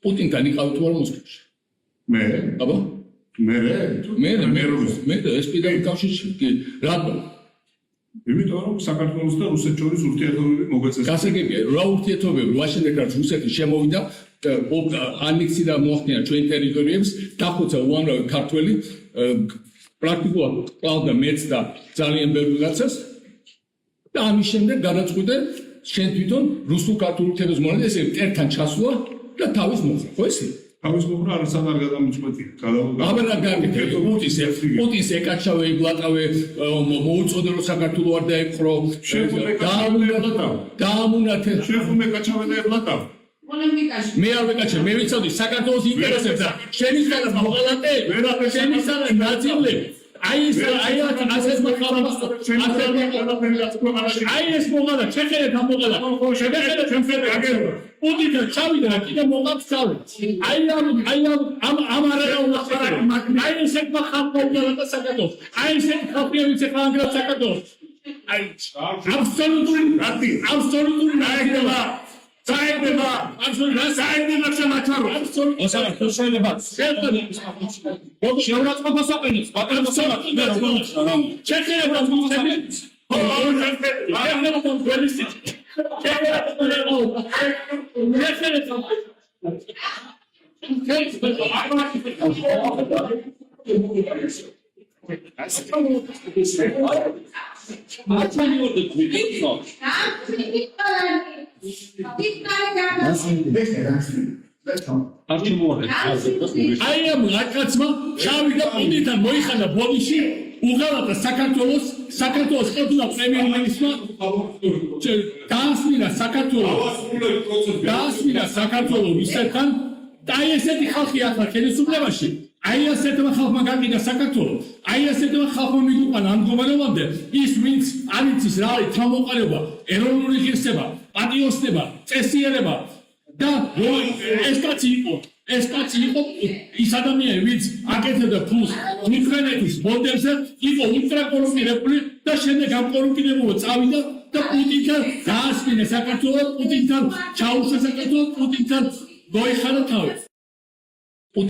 პუტინთან იყავით თუ არა მოსკოვში? მე აბა? მე ეს პირდაპირ კავშირში რატომ? იმიტომ რომ საქართველოს და რუსეთს შორის ურთიერთობები მოგვეწესა. გასაგებია, რა ურთიერთობები ვაშინგტონში რუსეთი შემოვიდა, ანექსირდა მოახდინა ჩვენ ტერიტორიებს, დახოცა უამრავი ქართველი, პრაქტიკულად ყავდა მეც და ძალიან ბევრი რაღაცას და ამის შემდეგ გადაწყვიტე შენ თვითონ რუსულ-ქართულ ურთიერთობის მონადირე ესე მტერთან ჩასვლა და თავის მოხდა, ხო ესე? თავის მოხდა არასად არ გადამიწყვეტია. აბა რა გაკეთე? პუტინს ეკაჩავე, იბლატავე, მოუწოდე რომ საქართველო არ დაეპყრო. დაამუნათე. შეხუმე კაჩავე და იბლატავ. მე არ ვეკაჩე, მე ვიცოდი საქართველოს ინტერესებს და შენი სანამ მოღალატე, შენი სანამ ნაწილები. აი ეს ასეთ მოხალატს აი ეს მოღალა, ჩეხერეთ ამ მოღალა. შეგეხერეთ ჩემფერე აგერვა. პუტინთან ჩავიდა და კიდე მოღალატს ჩავიდა. აი ამ არაეულს აი ესეთ მოღალატა საქართველოს. აი ესეთ ხალხიებიც ეხლა ანგრევს საქართველოს. აი აბსოლუტური ნაიგება. Saygıdeğer, absolut saygıdeğer şemaçlar. O zaman söyle bak. Bu şevrat kapasakınız. Bakın bu sabah ben onu çekene biraz bu sefer. Ben ne yapayım politik. Çekene o. Çekene tamam. აი ამ რაკაცმა ჩავიდა პუტინთან მოიხადა ბოდიში უღალატა საქართველოს ყებულა პრემიერ-მინისტრმა დაასმინა საქართველოს რუსეთთან და აი ესეთი ხალხი ახლა ხელისუფლებაში აი ასეთმა ხალხმა გაკიდა საქართველო აი ასეთმა ხალხმა მიგუყანა ამ მდგომარეობამდე ის ვინც არ იცის რა არის თავმოყარება ეროვნული ღირსება პატრიოტიზმი წესიერება და ეს კაცი იყო ის ადამიანი ვინც აკეთებდა ფულს უკრაინეთის მოდელზე იყო ულტრაკორუმპირებული და შემდეგ ამ კორუმპირებულმა წავიდა და პუტინთან დაასმინა საქართველოს პუტინთან ჩაუშვა საქართველოს პუტინთან მოიხადა თავი